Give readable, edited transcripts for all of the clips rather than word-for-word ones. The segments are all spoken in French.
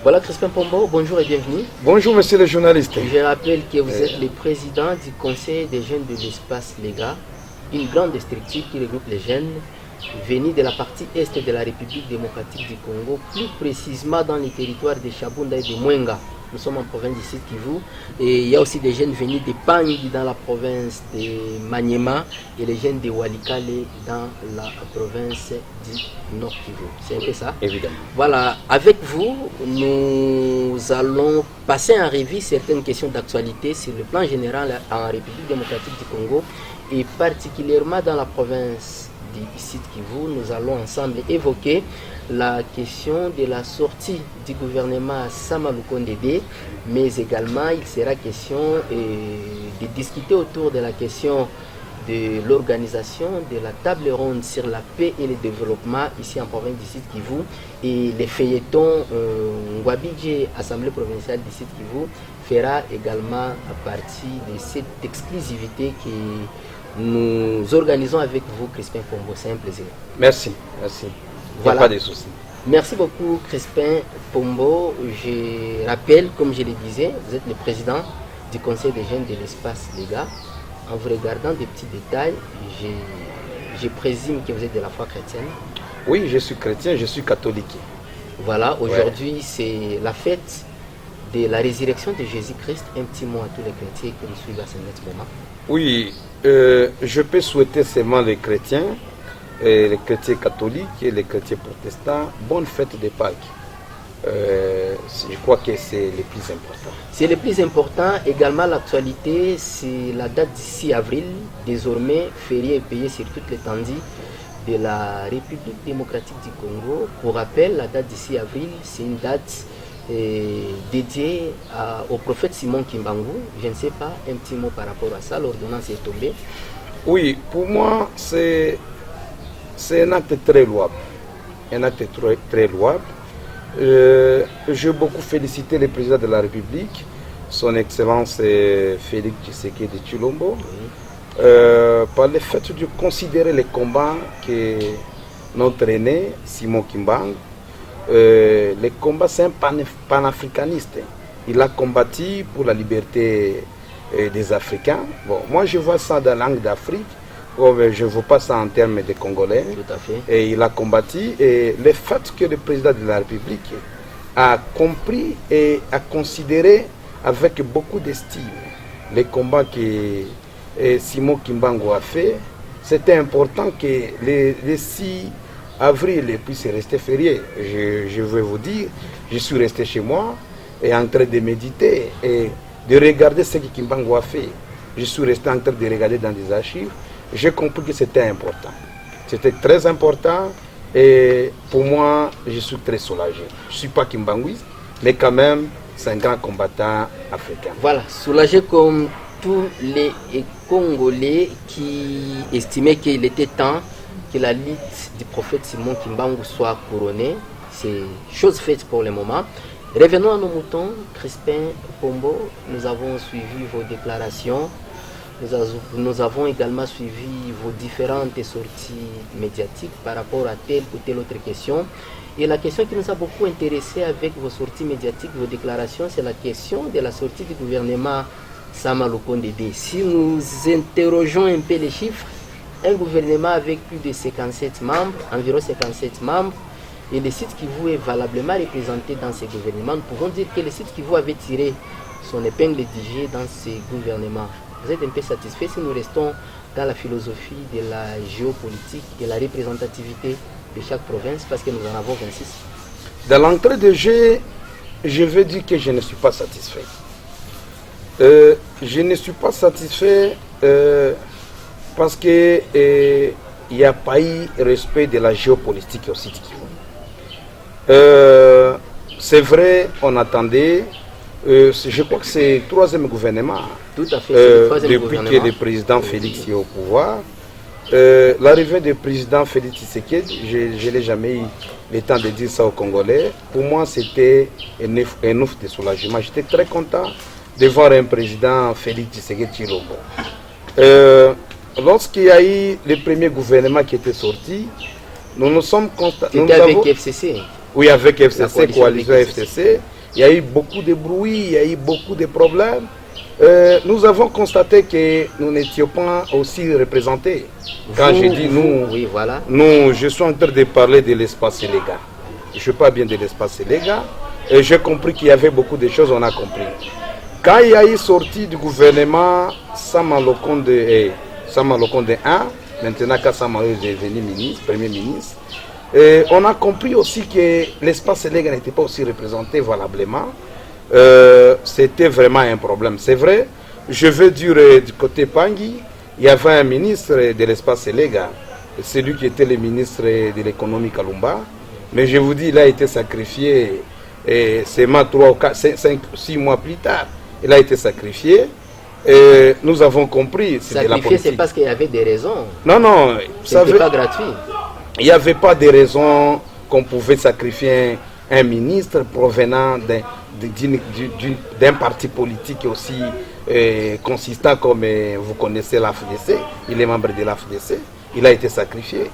Voilà Crispin Pombo, bonjour et bienvenue. Bonjour monsieur le journaliste. Je rappelle que vous êtes le président du Conseil des jeunes de l'espace Lega, une grande structure qui regroupe les jeunes venus de la partie est de la République démocratique du Congo, plus précisément dans les territoires de Chabunda et de Mwenga. Nous sommes en province du Sud Kivu et il y a aussi des jeunes venus de Pangui dans la province de Maniema et les jeunes de Walikale dans la province du Nord Kivu. C'est un peu ça? Évidemment. Voilà, avec vous, nous allons passer en revue certaines questions d'actualité sur le plan général en République démocratique du Congo et particulièrement dans la province du Sud Kivu. Nous allons ensemble évoquer la question de la sortie du gouvernement Sama Lukonde, mais également il sera question de discuter autour de la question de l'organisation de la table ronde sur la paix et le développement ici en province du Sud Kivu et les feuilletons Ngwabidje, Assemblée provinciale du Sud Kivu, fera également partie de cette exclusivité que nous organisons avec vous, Crispin Pombo. C'est un plaisir. Merci. Voilà. Pas de soucis. Merci beaucoup Crispin Pombo. Je rappelle, comme je le disais, vous êtes le président du Conseil des jeunes de l'espace Lega. En vous regardant des petits détails, je présume que vous êtes de la foi chrétienne. Oui, je suis chrétien, je suis catholique. Voilà, aujourd'hui c'est la fête de la résurrection de Jésus-Christ. Un petit mot à tous les chrétiens qui nous suivent à ce moment. Oui, je peux souhaiter seulement les chrétiens, les chrétiens catholiques et les chrétiens protestants, bonne fête de Pâques. Je crois que c'est le plus important. C'est le plus important. Également, l'actualité, c'est la date du 6 avril, désormais férié et payé sur toute l'étendue de la République démocratique du Congo. Pour rappel, la date du 6 avril, c'est une date dédiée au prophète Simon Kimbangu. Je ne sais pas, un petit mot par rapport à ça, l'ordonnance est tombée. Oui, pour moi, c'est un acte très louable. Un acte très louable. J'ai beaucoup félicité le président de la République, son Excellence Félix Tshisekedi Tshilombo, par le fait de considérer les combats que notre aîné Simon Kimbangu, les combats c'est un panafricaniste. Il a combattu pour la liberté des Africains. Bon, moi je vois ça dans l'angle d'Afrique. Je ne vois pas ça en termes de Congolais. Tout à fait. Et il a combattu. Et le fait que le président de la République a compris et a considéré avec beaucoup d'estime les combats que Simon Kimbangu a fait, c'était important que le 6 avril puisse rester férié. Je veux vous dire, je suis resté chez moi et en train de méditer et de regarder ce que Kimbangu a fait. Je suis resté en train de regarder dans des archives. J'ai compris que c'était important. C'était très important et pour moi, je suis très soulagé. Je ne suis pas kimbanguiste, mais quand même, c'est un grand combattant africain. Voilà, soulagé comme tous les Congolais qui estimaient qu'il était temps que la lutte du prophète Simon Kimbangu soit couronnée. C'est chose faite pour le moment. Revenons à nos moutons. Crispin Pombo, nous avons suivi vos déclarations. Nous avons également suivi vos différentes sorties médiatiques par rapport à telle ou telle autre question. Et la question qui nous a beaucoup intéressé avec vos sorties médiatiques, vos déclarations, c'est la question de la sortie du gouvernement Sama Lukonde. Si nous interrogeons un peu les chiffres, un gouvernement avec plus de 57 membres, environ 57 membres, et le site Kivu est valablement représenté dans ce gouvernement, nous pouvons dire que le site Kivu avait tiré son épingle du jeu dans ce gouvernement. Vous êtes un peu satisfait si nous restons dans la philosophie de la géopolitique et la représentativité de chaque province, parce que nous en avons 26. Dans l'entrée de jeu, je veux dire que je ne suis pas satisfait. Je ne suis pas satisfait parce qu'il n'y a pas eu respect de la géopolitique au site Kivu. C'est vrai, on attendait. Je crois que c'est le troisième gouvernement. Tout à fait, c'est le troisième depuis gouvernement. Que le président Félix est au pouvoir. L'arrivée du président Félix Tshisekedi, je n'ai jamais eu le temps de dire ça aux Congolais. Pour moi, c'était un ouf de soulagement. J'étais très content de voir un président Félix Tshisekedi Tshilombo. Lorsqu'il y a eu le premier gouvernement qui était sorti, nous nous sommes constatés. C'était avec FCC. Oui, avec FCC, coalition avec FCC, il y a eu beaucoup de bruit, il y a eu beaucoup de problèmes. Nous avons constaté que nous n'étions pas aussi représentés. Quand je dis nous, oui, voilà. nous, je suis en train de parler de l'espace légal. Je ne parle pas bien de l'espace légal. Et j'ai compris qu'il y avait beaucoup de choses, on a compris. Quand il y a eu sortie du gouvernement Sama Lokonde 1, maintenant quand Sama est devenu ministre, premier ministre, on a compris aussi que l'espace légal n'était pas aussi représenté valablement. C'était vraiment un problème. C'est vrai, je veux dire du côté Pangui, il y avait un ministre de l'espace légal, celui qui était le ministre de l'économie Kalumba, mais je vous dis, il a été sacrifié seulement 3 ou 4, 5, 6 mois plus tard. Il a été sacrifié. Et nous avons compris, c'est de la politique. C'est parce qu'il y avait des raisons. Non, non, c'était pas gratuit. Il n'y avait pas de raison qu'on pouvait sacrifier un ministre provenant d'un parti politique aussi consistant comme vous connaissez l'AFDC. Il est membre de l'AFDC. Il a été sacrifié.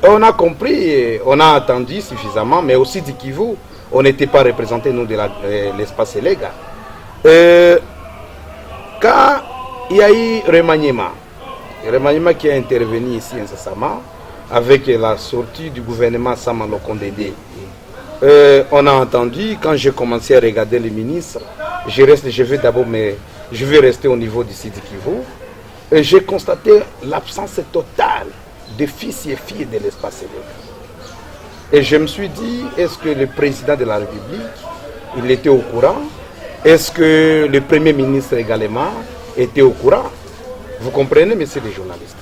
On a compris, on a attendu suffisamment, mais aussi du Kivu, on n'était pas représenté, nous, de l'espace légal. Quand il y a eu remaniement qui a intervenu ici incessamment, avec la sortie du gouvernement Sama Lokonde 2, on a entendu, quand j'ai commencé à regarder les ministres, je vais rester au niveau du Sud Kivu, et j'ai constaté l'absence totale de fils et filles de l'espace légal. Et je me suis dit, est-ce que le président de la République, il était au courant? Est-ce que le Premier ministre également était au courant? Vous comprenez, messieurs les journalistes?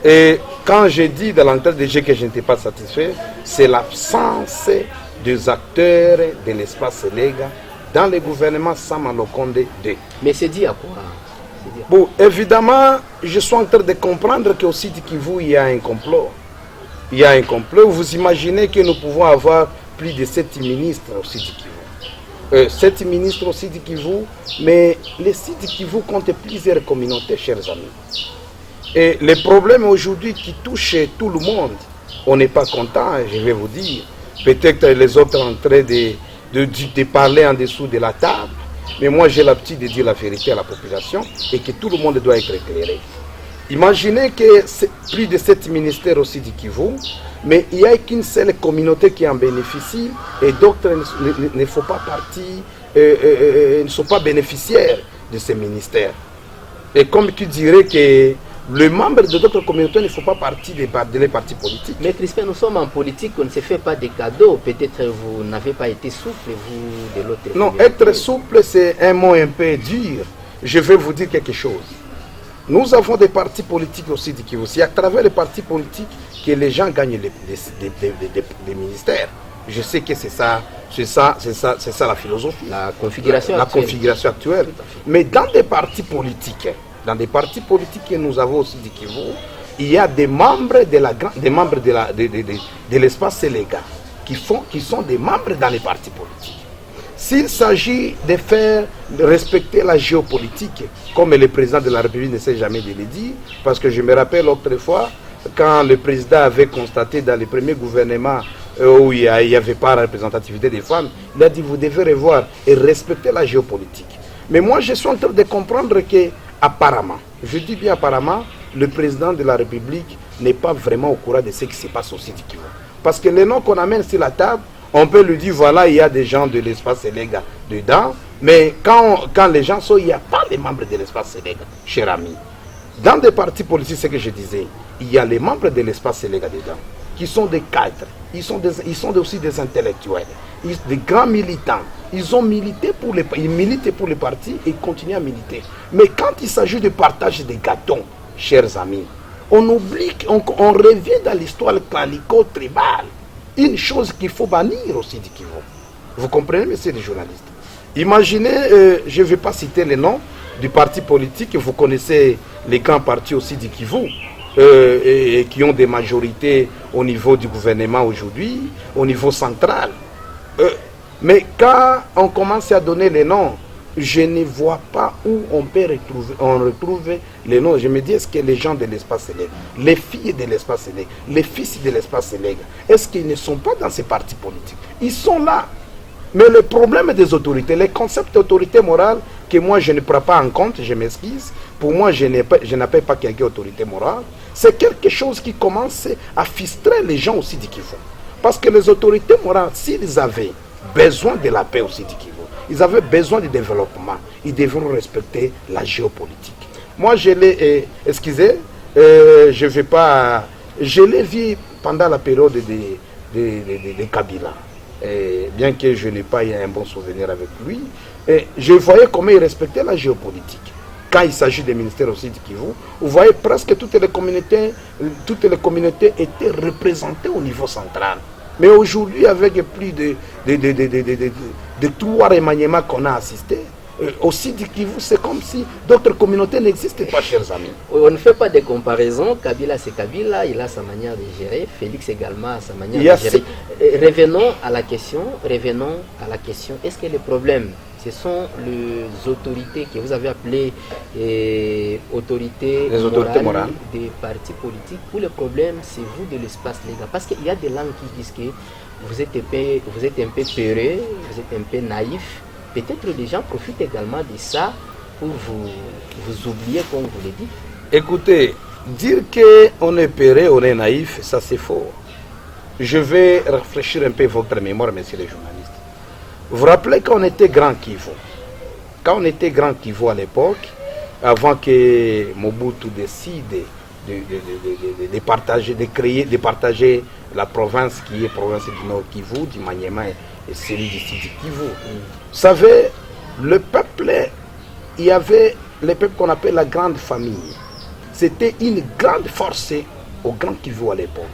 Et quand j'ai dit dans l'entrée de jeu que je n'étais pas satisfait, c'est l'absence des acteurs de l'espace légal dans le gouvernement Sama Lokonde 2. Mais c'est dit à quoi? Bon, évidemment, je suis en train de comprendre qu'au Sud Kivu, il y a un complot. Il y a un complot. Vous imaginez que nous pouvons avoir plus de 7 ministres au Sud Kivu. 7 ministres au Sud Kivu, mais le Sud Kivu compte plusieurs communautés, chers amis. Et le problème aujourd'hui qui touche tout le monde, on n'est pas content, je vais vous dire. Peut-être les autres en train de parler en dessous de la table, mais moi j'ai l'habitude de dire la vérité à la population et que tout le monde doit être éclairé. Imaginez que c'est plus de 7 ministères aussi du Kivu, mais il n'y a qu'une seule communauté qui en bénéficie et d'autres ne font pas partie, ne sont pas bénéficiaires de ces ministères. Et comme tu dirais que les membres de d'autres communautés ne font pas partie des partis politiques. Mais Crispin, nous sommes en politique, on ne se fait pas des cadeaux. Peut-être vous n'avez pas été souple, vous, de l'autre côté. Non, être souple, c'est un mot un peu dur. Je vais vous dire quelque chose. Nous avons des partis politiques aussi du Kivu. C'est à travers les partis politiques que les gens gagnent les ministères. Je sais que c'est ça la philosophie. La configuration la actuelle. Configuration actuelle. Mais dans des partis politiques, que nous avons aussi du Kivu, il y a des membres de l'espace légal qui sont des membres dans les partis politiques. S'il s'agit de faire respecter la géopolitique, comme le président de la République ne sait jamais de le dire, parce que je me rappelle autrefois, quand le président avait constaté dans le premier gouvernement où il n'y avait pas la représentativité des femmes, il a dit vous devez revoir et respecter la géopolitique. Mais moi je suis en train de comprendre que apparemment, je dis bien apparemment, le président de la République n'est pas vraiment au courant de ce qui se passe au Sud Kivu. Parce que les noms qu'on amène sur la table, on peut lui dire voilà, il y a des gens de l'espace légal dedans, mais quand les gens sont, il n'y a pas les membres de l'espace légal, cher ami. Dans des partis politiques, ce que je disais, il y a les membres de l'espace légal dedans, qui sont des cadres, ils sont aussi des intellectuels, des grands militants. Ils militent pour les partis et continuent à militer. Mais quand il s'agit de partage des gâteaux, chers amis, on oublie, on revient dans l'histoire clanico-tribale. Une chose qu'il faut bannir aussi du Kivu. Vous comprenez, messieurs les journalistes? Imaginez, je ne vais pas citer les noms du parti politique, vous connaissez les grands partis aussi du Kivu, et qui ont des majorités au niveau du gouvernement aujourd'hui, au niveau central. Mais quand on commence à donner les noms, je ne vois pas où on retrouve les noms. Je me dis, est-ce que les gens de l'espace Séléga, les filles de l'espace Séléga, les fils de l'espace Séléga, est-ce qu'ils ne sont pas dans ces partis politiques? Ils sont là. Mais le problème des autorités, les concepts d'autorité morale, que moi je ne prends pas en compte, je m'excuse, pour moi je n'appelle pas quelqu'un autorité morale, c'est quelque chose qui commence à frustrer les gens aussi du Kivu. Parce que les autorités morales, s'ils avaient besoin de la paix aussi du Kivu, ils avaient besoin de développement, ils devront respecter la géopolitique. Moi je l'ai, excusez, je vais pas, je l'ai vu pendant la période de Kabila. Et bien que je n'ai pas eu un bon souvenir avec lui, et je voyais comment il respectait la géopolitique. Quand il s'agit des ministères aussi du Kivu, vous voyez presque toutes les communautés étaient représentées au niveau central. Mais aujourd'hui, avec plus de 3 remaniements qu'on a assistés, aussi du Kivu, c'est comme si d'autres communautés n'existaient pas, chers amis. On ne fait pas de comparaison. Kabila, c'est Kabila, il a sa manière de gérer. Félix également a sa manière de gérer. Revenons à la question. Est-ce que le problème, ce sont les autorités que vous avez appelées les autorités morales des partis politiques, ou le problème, c'est vous de l'espace légal? Parce qu'il y a des langues qui disent que vous êtes un peu peureux, vous êtes un peu naïf. Peut-être les gens profitent également de ça pour vous oublier, comme vous le dites. Écoutez, dire qu'on est peureux, on est naïf, ça c'est faux. Je vais réfléchir un peu votre mémoire, messieurs les journalistes. Vous vous rappelez quand on était Grand Kivu? Quand on était Grand Kivu à l'époque, avant que Mobutu décide de partager la province qui est province du Nord Kivu, du Maniema et celui du Sud Kivu. Vous savez, le peuple, il y avait le peuple qu'on appelle la grande famille. C'était une grande force au Grand Kivu à l'époque.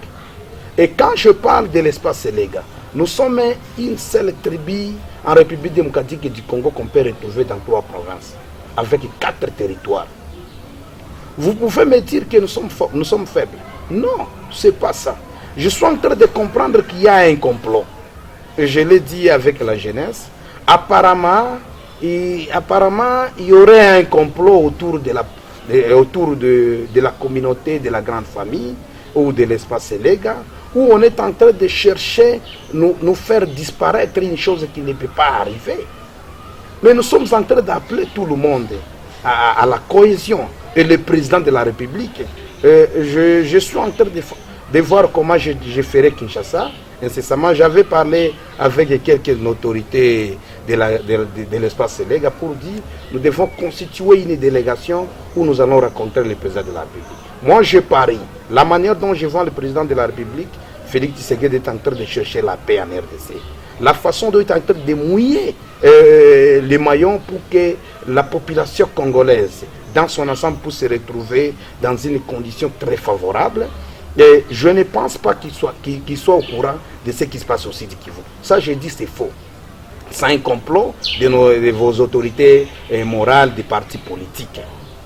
Et quand je parle de l'espace Séléga, nous sommes une seule tribu en République démocratique du Congo qu'on peut retrouver dans 3 provinces, avec 4 territoires. Vous pouvez me dire que nous sommes faibles. Non, c'est pas ça. Je suis en train de comprendre qu'il y a un complot. Et je l'ai dit avec la jeunesse. Apparemment, il y aurait un complot autour de la communauté de la grande famille ou de l'espace Séléga, où on est en train de chercher nous faire disparaître une chose qui ne peut pas arriver. Mais nous sommes en train d'appeler tout le monde à la cohésion. Et le président de la République, je suis en train de voir comment je ferai Kinshasa. Incessamment, j'avais parlé avec quelques autorités de l'espace Séléga pour dire nous devons constituer une délégation où nous allons rencontrer le président de la République. Moi, je parie. La manière dont je vois le président de la République, Félix Tshisekedi est en train de chercher la paix en RDC. La façon dont il est en train de mouiller les maillons pour que la population congolaise, dans son ensemble, puisse se retrouver dans une condition très favorable. Et je ne pense pas qu'il soit au courant de ce qui se passe au Sud Kivu. Ça, je dis, c'est faux. C'est un complot de vos autorités morales des partis politiques.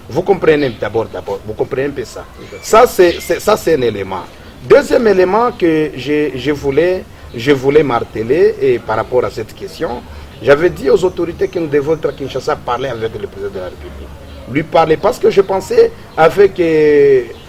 Vous comprenez d'abord, vous comprenez un peu ça. Ça, c'est un élément. Deuxième élément que je voulais marteler et par rapport à cette question, j'avais dit aux autorités que nous devons être à Kinshasa parler avec le président de la République. Lui parler parce que je pensais avec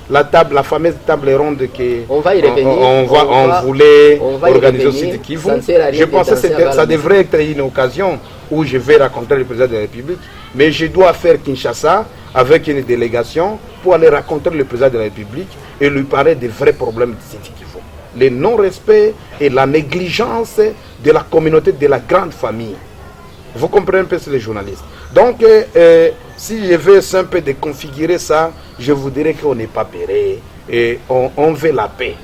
la fameuse table ronde que on va y revenir. On voulait organiser au Sud Kivu. Je pensais que ça devrait être une occasion où je vais rencontrer le président de la République, mais je dois faire Kinshasa avec une délégation pour aller rencontrer le président de la République et lui parler des vrais problèmes du Sud Kivu. Le non-respect et la négligence de la communauté de la grande famille. Vous comprenez un peu, c'est les journalistes. Donc, si je veux un peu déconfigurer ça, je vous dirais qu'on n'est pas péré et on veut la paix.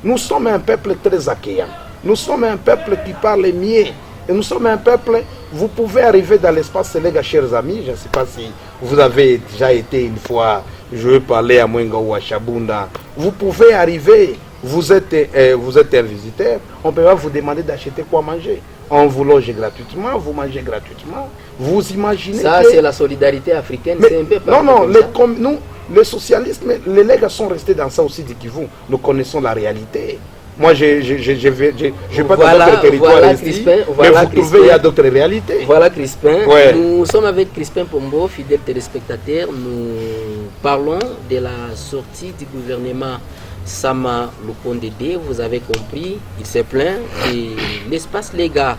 Nous sommes un peuple très accueillant. Nous sommes un peuple qui parle mieux. Et nous sommes un peuple, vous pouvez arriver dans l'espace Séléga, chers amis. Je ne sais pas si vous avez déjà été une fois, je veux parler à Mwenga ou à Chabunda. Vous pouvez arriver, vous êtes un visiteur, on peut pas vous demander d'acheter quoi manger. On vous loge gratuitement, vous mangez gratuitement. Vous imaginez ça, c'est la solidarité africaine. Mais, c'est un peu non, nous, les socialistes, les legs sont restés dans ça aussi du Kivu. Nous connaissons la réalité. Moi, je n'ai pas Voilà, d'autres territoires voilà, ici, Crispin, mais voilà, vous trouvez Crispin. il y a d'autres réalités. Voilà Crispin, Ouais. nous sommes avec Crispin Pombo, fidèles téléspectateurs. Nous parlons de la sortie du gouvernement Sama Lukondede. Vous avez compris, il s'est plaint que l'espace légal,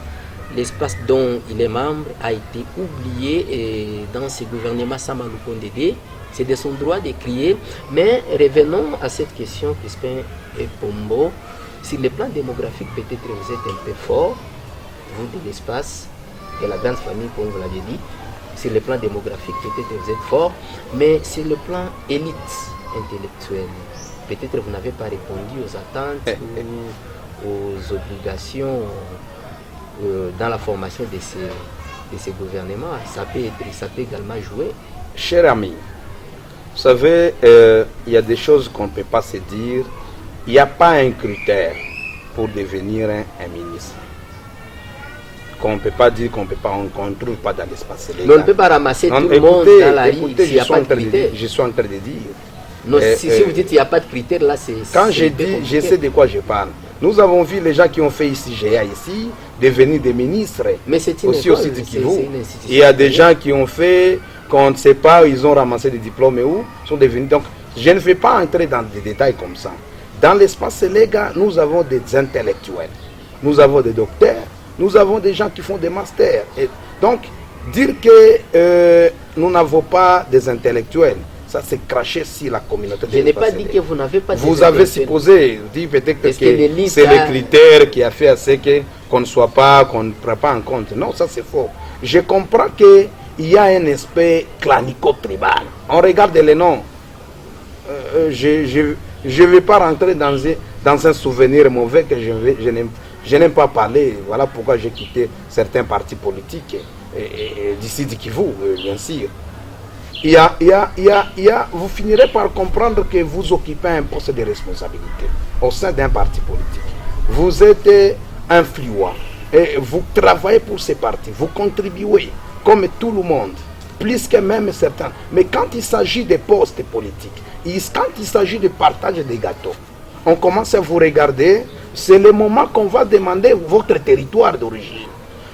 l'espace dont il est membre, a été oublié dans ce gouvernement Sama Lukondede. C'est de son droit de crier. Mais revenons à cette question, Crispin et Pombo. Sur le plan démographique, peut-être vous êtes un peu fort, vous de l'espace, de la grande famille, comme vous l'avez dit. Sur le plan démographique, peut-être vous êtes fort, mais sur le plan élite intellectuelle, peut-être vous n'avez pas répondu aux attentes ou aux obligations dans la formation de ces gouvernements. Ça peut également jouer. Cher ami, vous savez, il y a des choses qu'on ne peut pas se dire. Il n'y a pas un critère pour devenir un ministre. Qu'on ne peut pas dire qu'on ne trouve pas dans l'espace légal. Mais on ne peut pas ramasser tout le monde dans la rue s'il n'y a pas de critères. Je suis en train de dire. Non, si vous dites qu'il n'y a pas de critères, là c'est... Quand je dis, je sais de quoi je parle. Nous avons vu les gens qui ont fait ici, GA ici, devenir des ministres. Mais c'est une aussi école, aussi du Kivu. c'est une institution. Il y a des gens qui ont fait, qu'on ne sait pas, ils ont ramassé des diplômes et où, sont devenus. Donc, je ne vais pas entrer dans des détails comme ça. Dans l'espace légal, nous avons des intellectuels, nous avons des docteurs, nous avons des gens qui font des masters. Et donc, dire que nous n'avons pas des intellectuels, ça c'est cracher sur la communauté. Je n'ai pas dit que vous n'avez pas Vous avez supposé, dit peut-être que c'est le critère qui a fait à ce qu'on ne soit pas, qu'on ne prend pas en compte. Non, ça c'est faux. Je comprends qu'il y a un aspect clanico-tribal. On regarde les noms. Je ne vais pas rentrer dans un souvenir mauvais que je n'aime pas parler. Voilà pourquoi j'ai quitté certains partis politiques d'ici du Kivu, bien sûr. Vous finirez par comprendre que vous occupez un poste de responsabilité au sein d'un parti politique. Vous êtes influent et vous travaillez pour ces partis. Vous contribuez comme tout le monde, plus que même certains. Mais quand il s'agit des postes politiques, quand il s'agit de partage des gâteaux, on commence à vous regarder, c'est le moment qu'on va demander votre territoire d'origine.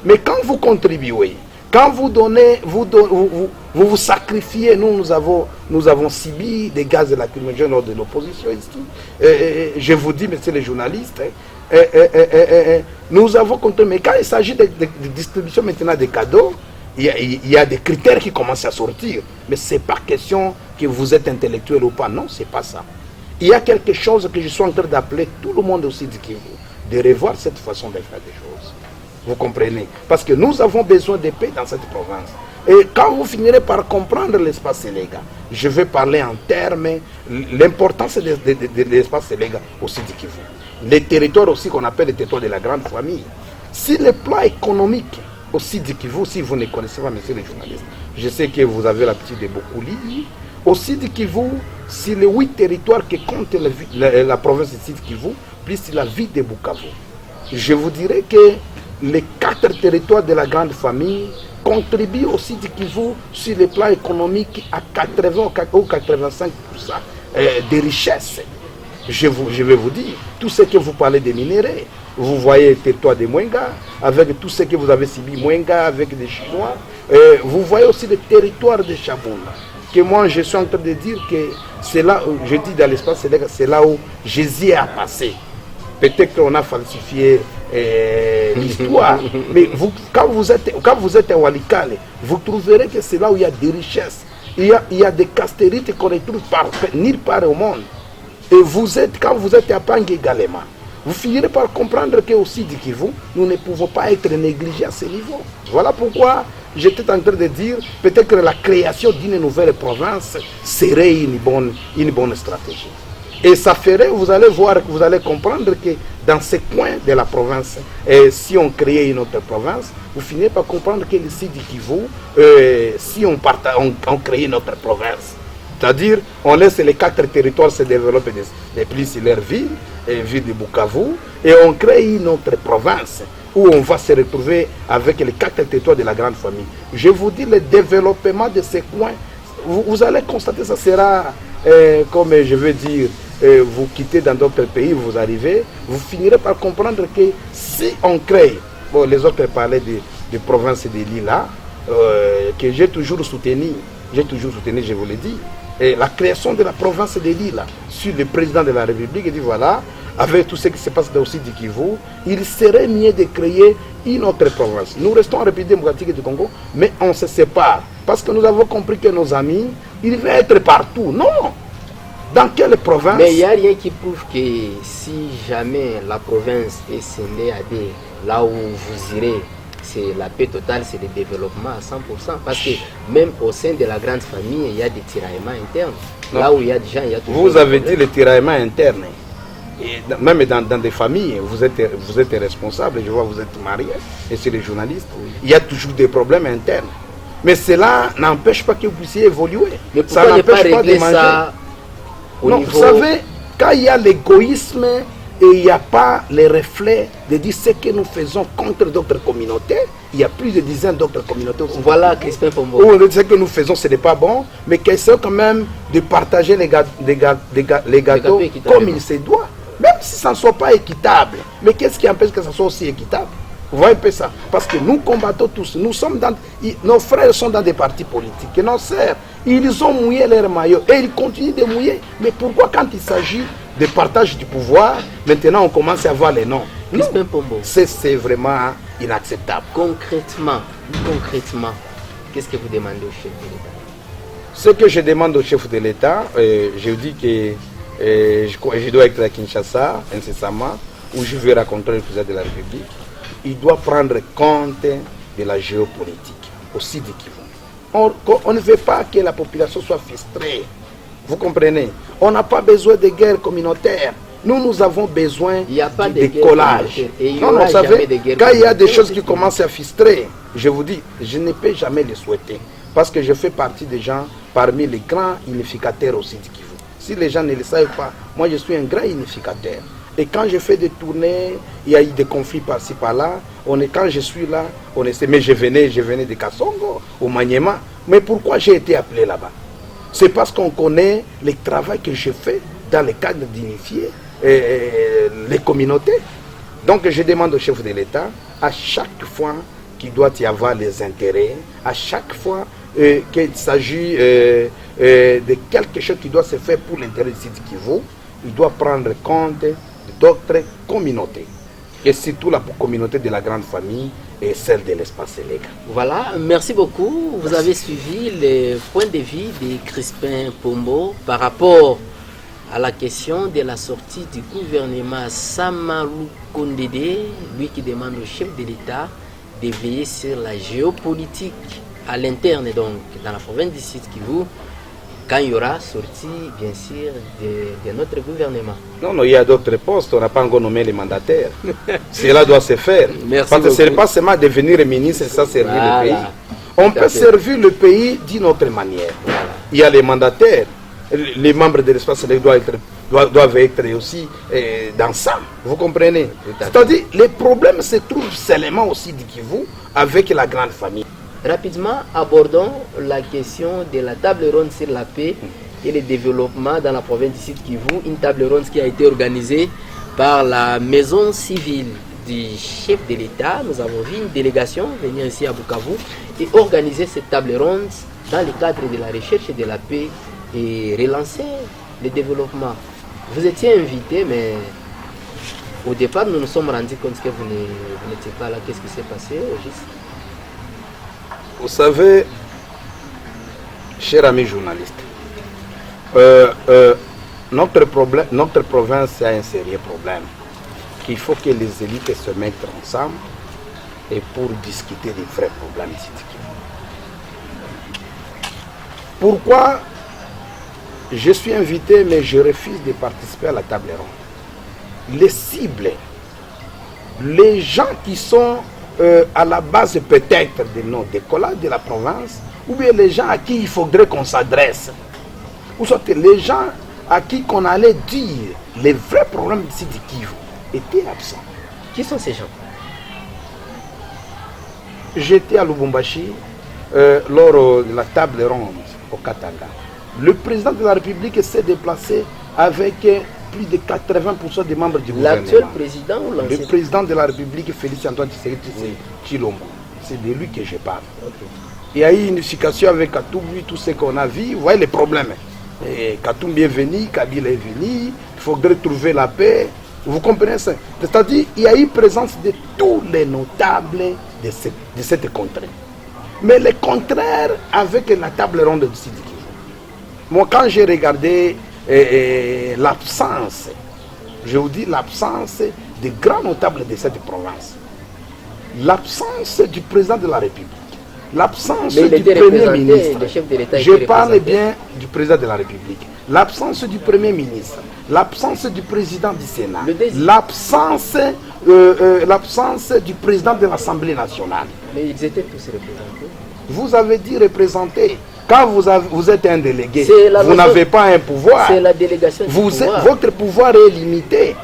Mais quand vous contribuez, quand vous donnez, vous sacrifiez, nous avons subi des gaz de lacrymogènes lors de l'opposition ici. Je vous dis, messieurs les journalistes, nous avons contribué. Mais quand il s'agit de distribution maintenant des cadeaux, il y a des critères qui commencent à sortir. Mais ce n'est pas question que vous êtes intellectuel ou pas. Non, ce n'est pas ça. Il y a quelque chose que je suis en train d'appeler tout le monde aussi du Kivu, de revoir cette façon de faire des choses. Vous comprenez? Parce que nous avons besoin de paix dans cette province. Et quand vous finirez par comprendre l'espace légal, je vais parler en termes, l'importance de l'espace légal aussi du Kivu. Les territoires aussi qu'on appelle les territoires de la grande famille. Si le plan économique aussi du Kivu, si vous ne connaissez pas, messieurs les journalistes, je sais que vous avez l'habitude de beaucoup lire, aussi du Kivu, si les 8 territoires que compte la province du Kivu, plus la ville de Bukavu. Je vous dirais que les 4 territoires de la grande famille contribuent aussi du Kivu sur le plan économique à 80 ou 85% des richesses. Je vais vous dire, tout ce que vous parlez des minéraux, vous voyez le territoire de Mwenga, avec tout ce que vous avez subi Mwenga, avec des Chinois, vous voyez aussi le territoire de Chabunda, que moi je suis en train de dire que c'est là où, je dis dans l'espace, c'est là où Jésus a passé. Peut-être qu'on a falsifié l'histoire, mais quand vous êtes à Walikale, vous trouverez que c'est là où il y a des richesses. Il y a des castérites qu'on ne trouve nulle part au monde. Et quand vous êtes à Pangue également, vous finirez par comprendre que aussi du Kivu, nous ne pouvons pas être négligés à ce niveau. Voilà pourquoi j'étais en train de dire peut-être que la création d'une nouvelle province serait une bonne stratégie. Et ça ferait, vous allez voir, vous allez comprendre que dans ces coins de la province, si on créait une autre province, vous finirez par comprendre que ici du Kivu, si on crée une autre province, c'est-à-dire on laisse les 4 territoires se développer de plus leur ville, ville de Bukavu, et on crée une autre province où on va se retrouver avec les 4 territoires de la grande famille. Je vous dis, le développement de ces coins, vous allez constater, ça sera, comme je veux dire, vous quittez dans d'autres pays, vous arrivez, vous finirez par comprendre que si on crée, bon, les autres parlaient de province de l'île là, que j'ai toujours soutenu, je vous l'ai dit, et la création de la province de l'île là, sur le président de la République, il dit voilà, avec tout ce qui se passe aussi du Kivu, il serait mieux de créer une autre province. Nous restons en République démocratique du Congo, mais on se sépare. Parce que nous avons compris que nos amis, ils veulent être partout. Non! Dans quelle province? Mais il n'y a rien qui prouve que si jamais la province est scindée à des, là où vous irez, c'est la paix totale, c'est le développement à 100%. Parce que même au sein de la grande famille, il y a des tiraillements internes. Non. Là où il y a des gens, il y a toujours Vous avez dit les tiraillements internes. Et même dans des familles, vous êtes responsable, je vois, vous êtes marié, et c'est les journalistes. Il y a toujours des problèmes internes. Mais cela n'empêche pas que vous puissiez évoluer. Mais Ça pourquoi ne pas n'empêche pas régler de manger. ça au Non, niveau... vous savez, quand il y a l'égoïsme et il n'y a pas les reflets de dire ce que nous faisons contre d'autres communautés, il y a plus de dizaines d'autres communautés aussi. Voilà, Crispin Pombo. Où ce que nous faisons, ce n'est pas bon, mais qu'essaie quand même de partager les gâteaux comme il se doit. Même si ça ne soit pas équitable. Mais qu'est-ce qui empêche que ça soit aussi équitable? Vous voyez un peu ça? Parce que nous combattons tous. Nous sommes dans, nos frères sont dans des partis politiques. Et nos sœurs, ils ont mouillé leur maillot. Et ils continuent de mouiller. Mais pourquoi quand il s'agit de partage du pouvoir, maintenant on commence à voir les noms? Crispin Pombo. C'est vraiment inacceptable. Concrètement, qu'est-ce que vous demandez au chef de l'État? Ce que je demande au chef de l'État, je dis que je dois être à Kinshasa incessamment, où je vais rencontrer le président de la République. Il doit prendre compte de la géopolitique, aussi du Kivu. On ne veut pas que la population soit frustrée. Vous comprenez? On n'a pas besoin de guerre communautaire. Nous avons besoin de décollage. Non, vous savez, quand il y a des choses qui commencent à frustrer, je vous dis, je ne peux jamais les souhaiter. Parce que je fais partie des gens parmi les grands unificateurs aussi du Kivu. Si les gens ne le savent pas, moi je suis un grand unificateur. Et quand je fais des tournées, il y a eu des conflits par-ci par-là. Quand je suis là, on essaie. Mais je venais de Kassongo, au Maniema. Mais pourquoi j'ai été appelé là-bas? C'est parce qu'on connaît le travail que je fais dans le cadre d'unifier les communautés. Donc je demande au chef de l'État, à chaque fois qu'il doit y avoir les intérêts, à chaque fois qu'il s'agit de quelque chose qui doit se faire pour l'intérêt du Sud Kivu, il doit prendre compte d'autres communautés. Et surtout la communauté de la grande famille et celle de l'espace légal. Voilà, merci beaucoup. Vous avez suivi le point de vue de Crispin Pombo par rapport à la question de la sortie du gouvernement Samarou Kondede, lui qui demande au chef de l'État de veiller sur la géopolitique à l'interne, donc dans la province du Sud Kivu, quand il y aura sorti, bien sûr, de notre gouvernement. Non, il y a d'autres postes, on n'a pas encore nommé les mandataires. Cela doit se faire. Merci parce que ce n'est beaucoup. pas seulement devenir ministre et ça servir Voilà. le pays. On peut servir le pays d'une autre manière. Voilà. Il y a les mandataires, les membres de l'espace doivent être aussi dans ça. Vous comprenez? C'est-à-dire, les problèmes se trouvent seulement aussi du Kivu avec la grande famille. Rapidement, abordons la question de la table ronde sur la paix et le développement dans la province du Sud Kivu. Une table ronde qui a été organisée par la maison civile du chef de l'État. Nous avons vu une délégation venir ici à Bukavu et organiser cette table ronde dans le cadre de la recherche de la paix et relancer le développement. Vous étiez invité, mais au départ, nous nous sommes rendus compte que vous n'étiez pas là. Qu'est-ce qui s'est passé, Ogis? Vous savez, chers amis journalistes, notre province a un sérieux problème. Qu'il faut que les élites se mettent ensemble et pour discuter des vrais problèmes ici. Pourquoi je suis invité mais je refuse de participer à la table ronde? Les cibles, les gens qui sont à la base peut-être de nos décollades de la province, ou bien les gens à qui il faudrait qu'on s'adresse, ou soit les gens à qui qu'on allait dire les vrais problèmes d'ici du Kivu étaient absents. Qui sont ces gens? J'étais à Lubumbashi lors de la table ronde au Katanga. Le président de la République s'est déplacé avec plus de 80% des membres du gouvernement. L'actuel président ou l'ancien? Le président de la République, Félix Antoine Tshilombo. C'est de lui que je parle. Okay. Il y a eu une unification avec Katumbi, tout ce qu'on a vu. Vous voyez les problèmes. Katumbi est venu, Kabila est venu. Il faudrait trouver la paix. Vous comprenez ça? C'est-à-dire qu'il y a eu présence de tous les notables de cette contrée. Mais le contraire avec la table ronde du Sidi Kivu. Moi, quand j'ai regardé l'absence, je vous dis l'absence des grands notables de cette province, l'absence du président de la République, l'absence du Premier ministre, je parle bien du président de la République, l'absence du Premier ministre, l'absence du président du Sénat, l'absence du président de l'Assemblée nationale. Mais ils étaient tous représentés. Vous avez dit représentés. Quand vous êtes un délégué, vous n'avez pas un pouvoir. C'est la délégation du pouvoir. Votre pouvoir est limité.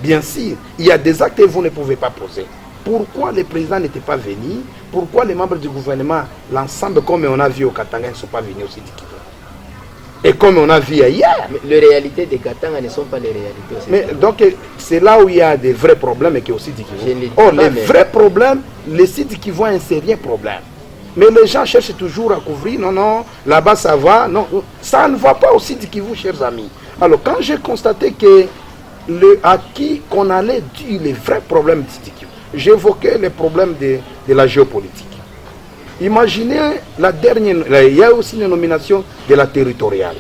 Bien sûr, il y a des actes que vous ne pouvez pas poser. Pourquoi les présidents n'étaient pas venus? Pourquoi les membres du gouvernement, l'ensemble, comme on a vu au Katanga, ne sont pas venus au Sidi Kivu? Et comme on a vu ailleurs. Mais les réalités des Katanga ne sont pas les réalités aussi. Mais donc, c'est là où il y a des vrais problèmes qui est au Sidi Kivu. Or, les vrais problèmes, les Sidi Kivu ont un sérieux problème. Mais les gens cherchent toujours à couvrir. Non, non, là-bas ça va. Non, ça ne va pas au Sidi Kivu, chers amis. Alors, quand j'ai constaté que à qui qu'on allait dire les vrais problèmes du Sidi Kivu, j'évoquais les problèmes de la géopolitique. Imaginez la dernière, il y a aussi une nomination de la territoriale.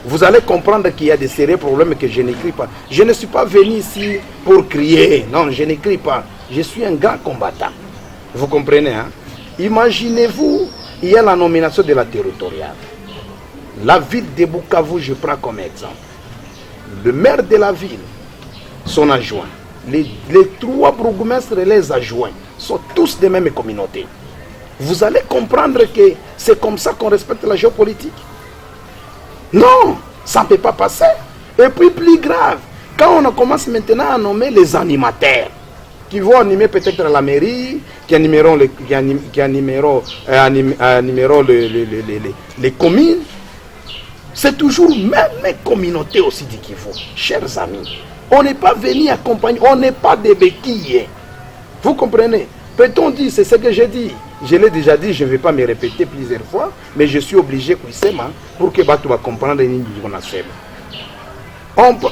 Vous allez comprendre qu'il y a des sérieux problèmes que je n'écris pas. Je ne suis pas venu ici pour crier. Non, je n'écris pas. Je suis un grand combattant. Vous comprenez, hein? Imaginez-vous, il y a la nomination de la territoriale. La ville de Bukavu, je prends comme exemple. Le maire de la ville, son adjoint, les trois bourgmestres et les adjoints sont tous des mêmes communautés. Vous allez comprendre que c'est comme ça qu'on respecte la géopolitique. Non, ça ne peut pas passer. Et puis plus grave, quand on commence maintenant à nommer les animateurs, qui vont animer peut-être la mairie, qui animeront les communes, c'est toujours même les communautés aussi qu'il faut. Chers amis, on n'est pas venu accompagner, on n'est pas des béquilles. Vous comprenez? Peut-on dire, c'est ce que j'ai dit. Je l'ai déjà dit, je ne vais pas me répéter plusieurs fois, mais je suis obligé pour que Batou va comprendre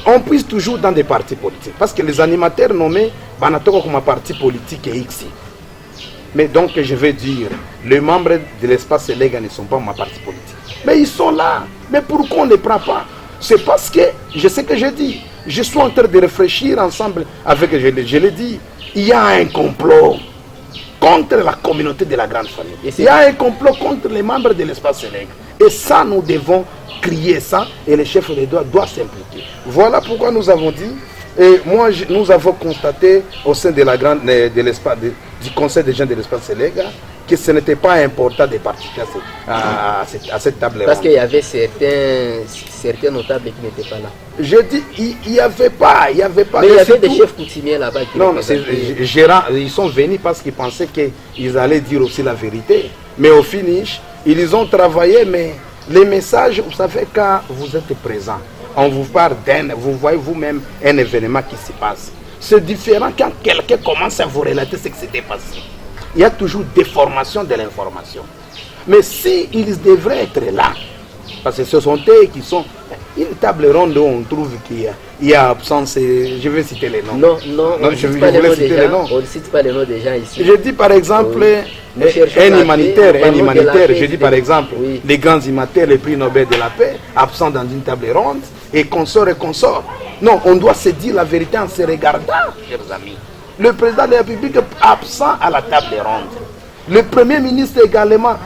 on puisse toujours dans des partis politiques. Parce que les animateurs nommés, comme un parti politique et X. Mais donc, je vais dire, les membres de l'espace légal ne sont pas ma parti politique. Mais ils sont là. Mais pourquoi on ne les prend pas? C'est parce que, je sais que je dis, je suis en train de réfléchir ensemble avec, je l'ai dit, il y a un complot contre la communauté de la grande famille. Il y a un complot contre les membres de l'espace légal. Et ça, nous devons crier ça, et le chef de l'État doit s'impliquer. Voilà pourquoi nous avons dit, et nous avons constaté au sein de la grande, du Conseil des gens de l'espace légal, que ce n'était pas important de participer à cette table ronde. Parce qu'il y avait certains notables qui n'étaient pas là. Je dis, il n'y avait pas. Mais il y avait des chefs coutumiers là-bas qui non, ils sont venus parce qu'ils pensaient qu'ils allaient dire aussi la vérité. Mais au finish, ils ont travaillé, mais les messages, vous savez, quand vous êtes présent, on vous parle vous voyez vous-même un événement qui se passe. C'est différent quand quelqu'un commence à vous relater ce qui s'était passé. Il y a toujours déformation de l'information. Mais s'ils devraient être là, parce que ce sont eux qui sont... Une table ronde où on trouve qu'il y a absence, je vais citer les noms. Non, on ne cite pas les noms des gens ici. Je dis par exemple, un humanitaire, je dis par exemple, les grands humanitaires, les prix Nobel de la paix, absents dans une table ronde, et consorts. Non, on doit se dire la vérité en se regardant, chers amis. Le président de la République absent à la table ronde. Le Premier ministre également.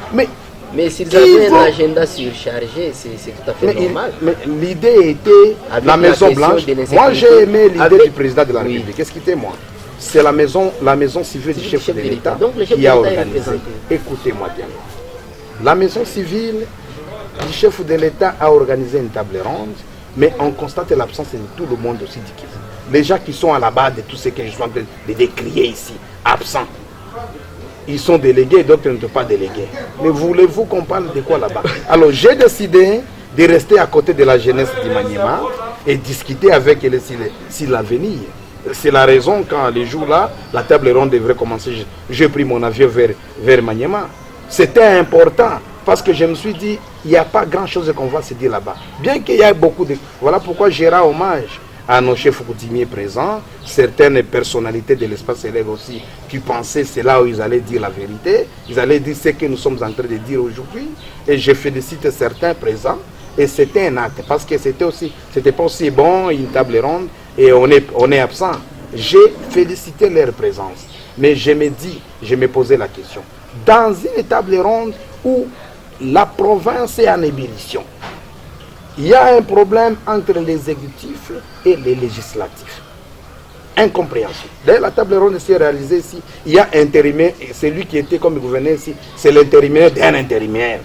Mais s'ils avaient un agenda surchargé, c'est tout à fait normal. Mais l'idée était avec la Maison Blanche. Moi, j'ai aimé l'idée du président de la République. Qu'est-ce qui était moi? C'est la maison civile du chef de l'État qui a organisé. Écoutez-moi bien. La maison civile du chef de l'État a organisé une table ronde, mais on constate l'absence de tout le monde aussi du Kivu. Les gens qui sont à la base de tout ce que je suis en train de décrier ici, absents. Ils sont délégués, d'autres ne sont pas délégués. Mais voulez-vous qu'on parle de quoi là-bas? Alors j'ai décidé de rester à côté de la jeunesse du Maniema et discuter avec elle sur l'avenir. C'est la raison quand les jours-là, la table ronde devrait commencer. J'ai pris mon avion vers Maniema. C'était important parce que je me suis dit, il n'y a pas grand-chose qu'on va se dire là-bas. Bien qu'il y ait beaucoup de... Voilà pourquoi j'ai rendu hommage à nos chefs coutumiers présents, certaines personnalités de l'espace élève aussi, qui pensaient c'est là où ils allaient dire la vérité. Ils allaient dire ce que nous sommes en train de dire aujourd'hui. Et je félicite certains présents. Et c'était un acte, parce que c'était pas aussi bon, une table ronde, et on est absent. J'ai félicité leur présence. Mais je me posais la question. Dans une table ronde où la province est en ébullition, il y a un problème entre l'exécutif et les législatifs. Incompréhensible. D'ailleurs, la table ronde s'est réalisée ici. Il y a intérimaire, celui qui était comme gouverneur ici, c'est l'intérimaire d'un intérimaire.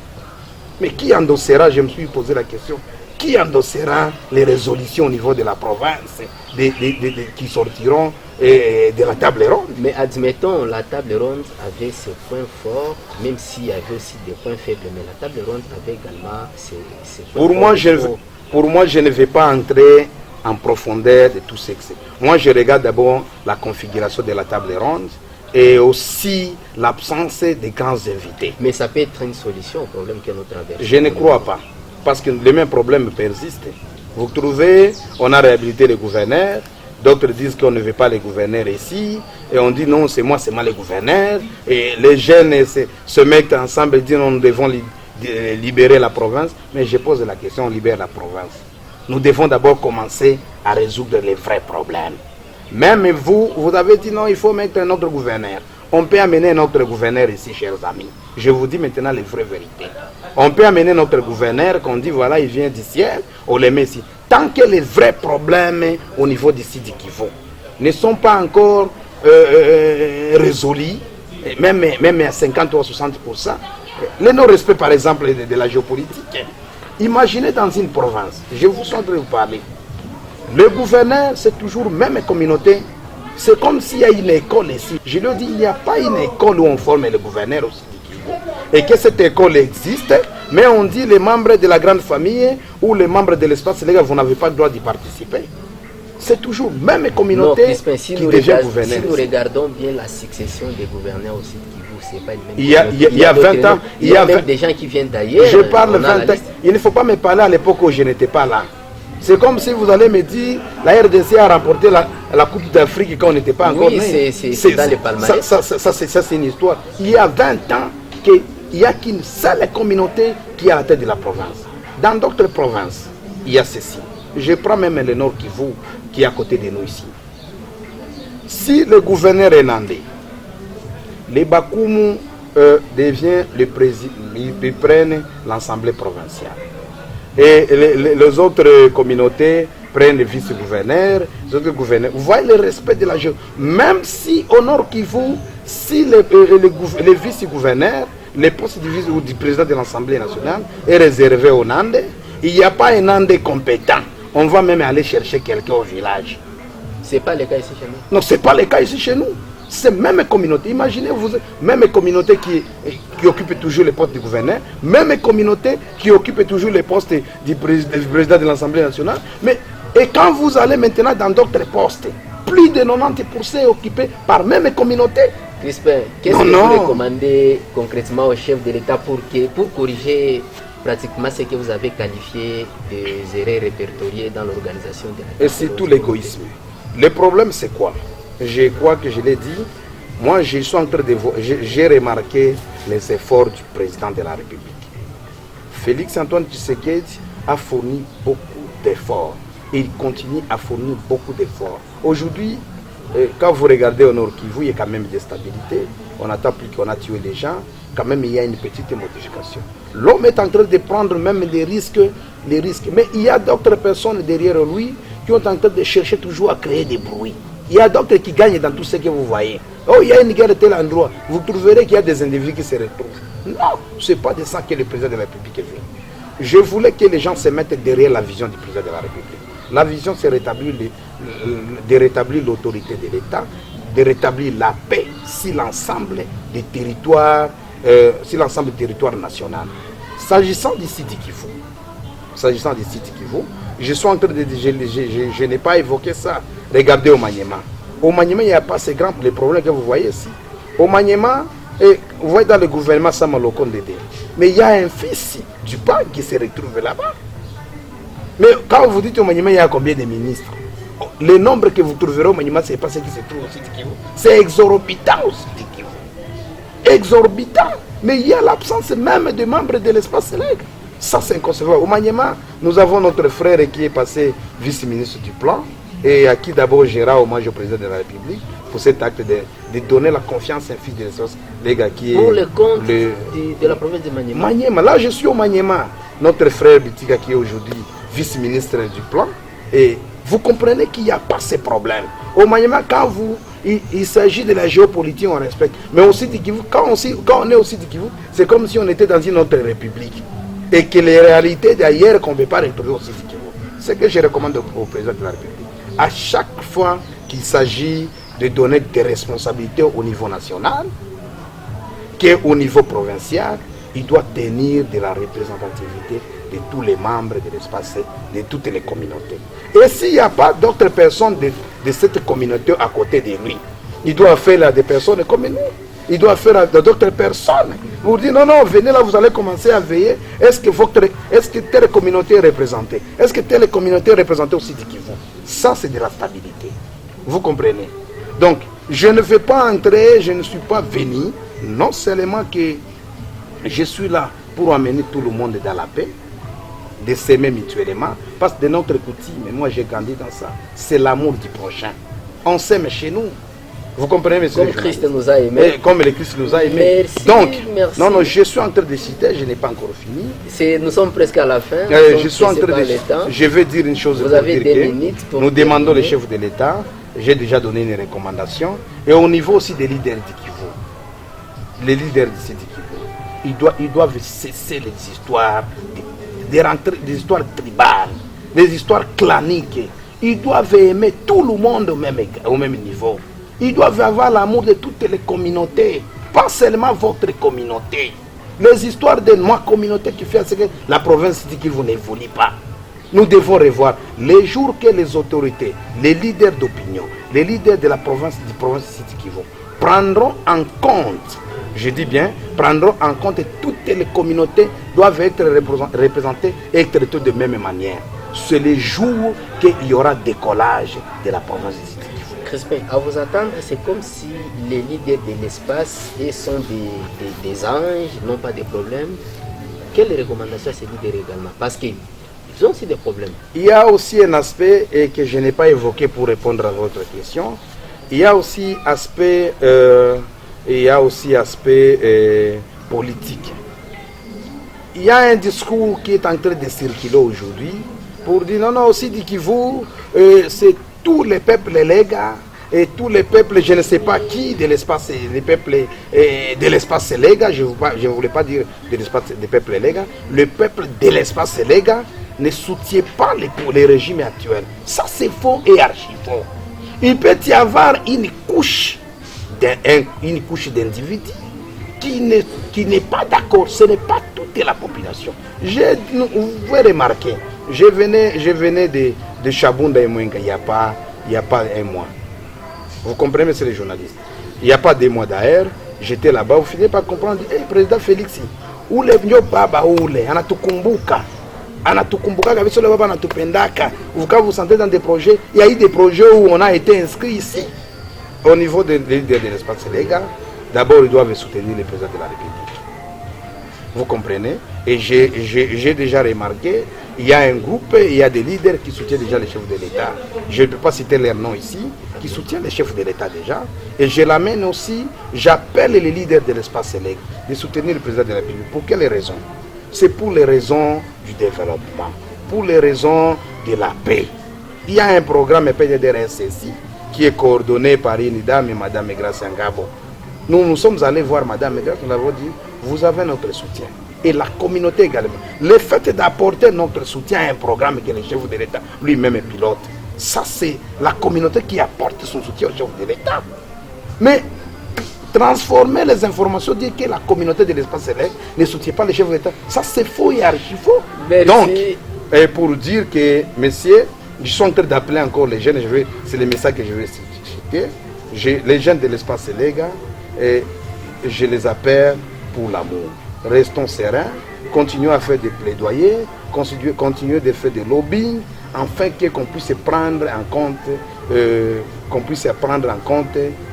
Mais qui endossera, je me suis posé la question, qui endossera les résolutions au niveau de la province qui sortiront de la table ronde? Mais admettons, la table ronde avait ses points forts, même s'il y avait aussi des points faibles, mais la table ronde avait également ses points forts. Pour moi, je ne vais pas entrer en profondeur de tout ce que c'est. Moi, je regarde d'abord la configuration de la table ronde et aussi l'absence des grands invités. Mais ça peut être une solution au problème que nous traversons. Je ne crois pas, parce que les mêmes problèmes persistent. Vous trouvez, on a réhabilité le gouverneur, d'autres disent qu'on ne veut pas les gouverneurs ici, et on dit non, c'est moi le gouverneur, et les jeunes se mettent ensemble et disent non, nous devons libérer la province. Mais je pose la question, on libère la province. Nous devons d'abord commencer à résoudre les vrais problèmes. Même vous avez dit non, il faut mettre un autre gouverneur. On peut amener notre gouverneur ici, chers amis. Je vous dis maintenant les vraies vérités. On peut amener notre gouverneur, qu'on dit voilà, il vient du ciel, on le met ici. Tant que les vrais problèmes au niveau d'ici du Kivu ne sont pas encore résolus, même à 50 ou à 60%, le non-respect par exemple de la géopolitique. Imaginez dans une province, je vous suis en train de vous parler, le gouverneur, c'est toujours même communauté. C'est comme s'il y a une école ici. Je le dis, il n'y a pas une école où on forme le gouverneur aussi. Et que cette école existe, mais on dit les membres de la grande famille ou les membres de l'espace légal, vous n'avez pas le droit d'y participer. C'est toujours même communauté qui devient gouverneur. Si nous regardons bien la succession des gouverneurs aussi de Kivu, c'est pas une même. Il y a 20 ans, il y a même des gens qui viennent d'ailleurs. Je parle 20 ans. Il ne faut pas me parler à l'époque où je n'étais pas là. C'est comme si vous allez me dire la RDC a remporté la Coupe d'Afrique quand on n'était pas encore né. Oui, c'est dans les palmarès. Ça, c'est une histoire. Il y a 20 ans qu'il n'y a qu'une seule communauté qui est à la tête de la province. Dans d'autres provinces, il y a ceci. Je prends même le Nord Kivu qui est à côté de nous ici. Si le gouverneur est nandé, les Bakumu devient le président, ils prennent l'Assemblée provinciale. Et les autres communautés prennent le vice-gouverneur, les autres gouverneurs. Vous voyez le respect de la jeune. Même si au Nord Kivu, si le vice-gouverneur, le poste du président de l'Assemblée nationale est réservé au Nandé, il n'y a pas un Nandé compétent. On va même aller chercher quelqu'un au village. Ce n'est pas le cas ici chez nous. Non, ce n'est pas le cas ici chez nous. C'est même communauté. Imaginez-vous, même communauté qui occupe toujours le poste du gouverneur, même communauté qui occupe toujours le poste du président de l'Assemblée nationale. Et quand vous allez maintenant dans d'autres postes, plus de 90% est occupé par même communauté. Crispin, qu'est-ce que vous recommandez concrètement au chef de l'État pour corriger pratiquement ce que vous avez qualifié des erreurs répertoriées dans l'organisation de l'État? Et c'est tout l'égoïsme. Le problème, c'est quoi? Je crois que je l'ai dit. Moi, je suis en train de voir. J'ai remarqué les efforts du président de la République. Félix Antoine Tshisekedi a fourni beaucoup d'efforts. Il continue à fournir beaucoup d'efforts. Aujourd'hui, quand vous regardez au Nord Kivu, il y a quand même des stabilités. On attend plus qu'on a tué les gens. Quand même, il y a une petite modification. L'homme est en train de prendre même des risques. Mais il y a d'autres personnes derrière lui qui sont en train de chercher toujours à créer des bruits. Il y a d'autres qui gagnent dans tout ce que vous voyez. Oh, il y a une guerre à tel endroit. Vous trouverez qu'il y a des individus qui se retrouvent. Non, ce n'est pas de ça que le président de la République est venu. Je voulais que les gens se mettent derrière la vision du président de la République. La vision, c'est de rétablir l'autorité de l'État, de rétablir la paix sur l'ensemble des territoires, nationaux. S'agissant d'ici du Kivu, s'agissant des sites Kivu. Je suis en train de je n'ai pas évoqué ça. Regardez au Maniema. Au Maniema, il n'y a pas ces grands les problèmes que vous voyez ici. Au Maniema, vous voyez dans le gouvernement Samaloko Ndede. Mais il y a un fils du PAN qui se retrouve là-bas. Mais quand vous dites au Maniema, il y a combien de ministres? Le nombre que vous trouverez au Maniema, ce n'est pas ce qui se trouve au site Kivu. C'est exorbitant au site Kivu. Exorbitant. Mais il y a l'absence même de membres de l'espace Sélègue. Ça, c'est inconcevable. Au Maniema, nous avons notre frère qui est passé vice-ministre du plan et à qui d'abord Gérard hommage au président de la République pour cet acte de donner la confiance à un fils de l'espace Sélègue qui est... Pour le compte de la province de Maniema. Maniema. Là, je suis au Maniema. Notre frère Bitika qui est aujourd'hui vice-ministre du plan. Et vous comprenez qu'il n'y a pas ces problèmes. Au Maniema, quand il s'agit de la géopolitique, on respecte. Mais au site Kivu, quand on est au site Kivu, c'est comme si on était dans une autre république. Et que les réalités d'ailleurs qu'on ne peut pas retrouver au site Kivu. C'est ce que je recommande au président de la République. À chaque fois qu'il s'agit de donner des responsabilités au niveau national, qu'au niveau provincial, il doit tenir de la représentativité de tous les membres de l'espace, de toutes les communautés. Et s'il n'y a pas d'autres personnes de cette communauté à côté de lui, il doit faire là des personnes comme nous. Il doit faire d'autres personnes. Vous dites non, non, venez là, vous allez commencer à veiller. Est-ce que telle communauté est représentée? Est-ce que telle communauté est représentée au site Kivu? Ça, c'est de la stabilité. Vous comprenez? Donc, je ne vais pas entrer, je ne suis pas venu, non seulement que je suis là pour amener tout le monde dans la paix, de s'aimer mutuellement, parce que de notre coutume, et moi j'ai grandi dans ça, c'est l'amour du prochain. On s'aime chez nous. Vous comprenez, monsieur? Comme Christ nous a aimés. Comme le Christ nous a aimés. Merci, donc, merci. Non, je suis en train de citer, je n'ai pas encore fini. Nous sommes presque à la fin. Je suis en train de... Je vais dire une chose. Vous avez des minutes pour... Nous demandons le chef de l'État, j'ai déjà donné une recommandation, et au niveau aussi des leaders du Kivu, les leaders du Kivu, ils doivent cesser les histoires, des histoires tribales, des histoires claniques. Ils doivent aimer tout le monde au même niveau. Ils doivent avoir l'amour de toutes les communautés, pas seulement votre communauté. Les histoires de ma communauté qui fait que la province dit qu'il n'évolue pas. Nous devons revoir les jours que les autorités, les leaders d'opinion, les leaders de la province Kivu prendront en compte, je dis bien, prendront en compte toutes les communautés doivent être représentées et traitées de même manière. C'est le jour qu'il y aura décollage de la province Kivu. Crispin, à vous attendre, c'est comme si les leaders de l'espace sont des anges, n'ont pas de problèmes. Quelles recommandations à ces leaders également? Parce qu'ils ont aussi des problèmes. Il y a aussi un aspect que je n'ai pas évoqué pour répondre à votre question. Il y a aussi aspect, politique. Il y a un discours qui est en train de circuler aujourd'hui pour dire non, aussi dit Kivu, c'est tous les peuples Lega et tous les peuples, je ne sais pas qui de l'espace, les peuples de l'espace Lega, je ne voulais pas dire de l'espace des peuples Lega, le peuple de l'espace Lega ne soutient pas les régimes actuels. Ça c'est faux et archi faux. Il peut y avoir une couche d'individus qui n'est pas d'accord, ce n'est pas toute la population. Vous pouvez remarquer, je venais de Chabunda et Mwenga, il n'y a pas un mois. Vous comprenez, monsieur les journalistes? Il n'y a pas 2 mois d'ailleurs, j'étais là-bas, vous finissez par comprendre, président Félix, où les baba ule, anatukumbuka kabisa le baba anatupendaka. Quand vous sentez dans des projets, il y a eu des projets où on a été inscrit ici. Au niveau des leaders de l'espace Lega, d'abord ils doivent soutenir le président de la République. Vous comprenez? Et j'ai déjà remarqué, il y a un groupe, il y a des leaders qui soutiennent déjà les chefs de l'État. Je ne peux pas citer leur nom ici, qui soutiennent les chefs de l'État déjà. Et je l'amène aussi, j'appelle les leaders de l'espace Sélègue de soutenir le président de la République. Pour quelles raisons? C'est pour les raisons du développement, pour les raisons de la paix. Il y a un programme PDDRSSI qui est coordonné par une dame, Madame Gracia Ngabo. Nous sommes allés voir Madame Gracia, nous avons dit, vous avez notre soutien. Et la communauté également. Le fait d'apporter notre soutien à un programme que le chef de l'État lui-même est pilote, ça c'est la communauté qui apporte son soutien au chef de l'État. Mais transformer les informations, dire que la communauté de l'espace Sélègue ne soutient pas le chef de l'État, ça c'est faux et archi faux. Merci. Donc, Et pour dire que, messieurs, je suis en train d'appeler encore les jeunes, c'est le message que je vais citer. Les jeunes de l'espace Séléga, et je les appelle pour l'amour. Restons sereins, continuons à faire des plaidoyers, continuons de faire des lobbying, afin qu'on puisse prendre en compte,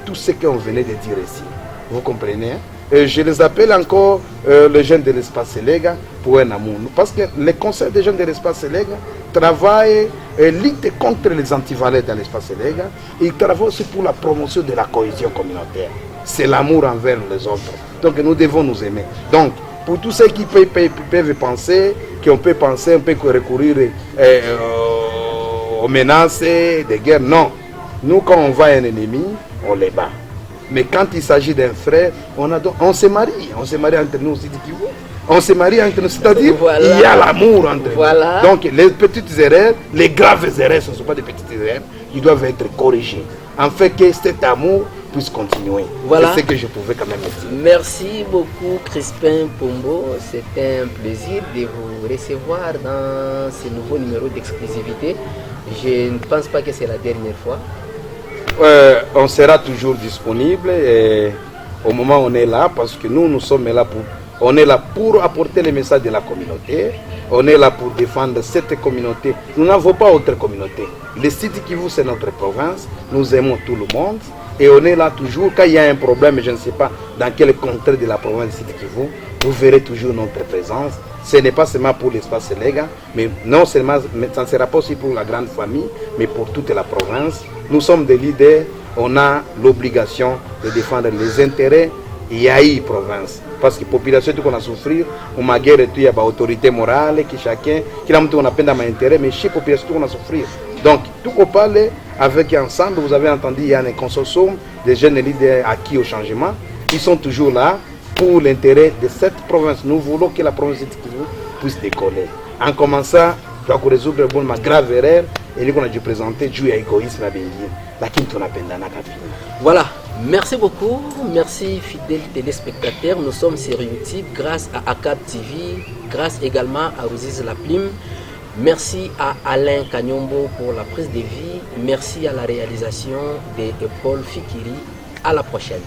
tout ce qu'on venait de dire ici. Vous comprenez? Et je les appelle encore les jeunes de l'espace Séléga pour un amour. Parce que le conseil des jeunes de l'espace Séléga travaille et lutte contre les antivaleurs dans l'espace Séléga. Il travaille aussi pour la promotion de la cohésion communautaire. C'est l'amour envers les autres. Donc nous devons nous aimer. Donc pour tous ceux qui peuvent penser, on peut recourir aux menaces, des guerres, non. Nous quand on va à un ennemi, on les bat. Mais quand il s'agit d'un frère, on se marie entre nous aussi. On se marie entre nous, c'est-à-dire voilà. Il y a l'amour entre voilà. nous. Donc les petites erreurs, les graves erreurs, ce ne sont pas des petites erreurs, ils doivent être corrigés. En fait que cet amour puisse continuer. Voilà. C'est ce que je pouvais quand même dire. Merci beaucoup Crispin Pombo, c'était un plaisir de vous recevoir dans ce nouveau numéro d'exclusivité. Je ne pense pas que c'est la dernière fois. On sera toujours disponible et au moment où on est là, parce que nous sommes là pour apporter le message de la communauté. On est là pour défendre cette communauté. Nous n'avons pas autre communauté. Le Sud Kivu, c'est notre province. Nous aimons tout le monde. Et on est là toujours. Quand il y a un problème, je ne sais pas dans quel contrée de la province du Sud Kivu, vous verrez toujours notre présence. Ce n'est pas seulement pour l'espace Séléga, mais non seulement, mais ça ne sera pas aussi pour la grande famille, mais pour toute la province. Nous sommes des leaders, on a l'obligation de défendre les intérêts Yaï province. Parce que la population qu'on a souffrir, on a guerre et il y a une autorité morale qui chacun, qui a un peine dans intérêt, mais chez la population qu'on a souffrir. Donc, tout qu'on parle avec ensemble, vous avez entendu, il y a un consortium des jeunes leaders acquis au changement, qui sont toujours là pour l'intérêt de cette province. Nous voulons que la province de Kivu puisse décoller. En commençant, je dois résoudre ma grave erreur et qu'on a dû présenter du égoïsme à Bengi. Voilà, merci beaucoup, merci fidèles téléspectateurs. Nous sommes sur YouTube grâce à ACAB TV, grâce également à Ruziz Laplim. Merci à Alain Kanyombo pour la prise de vie. Merci à la réalisation de Paul Fikiri. À la prochaine.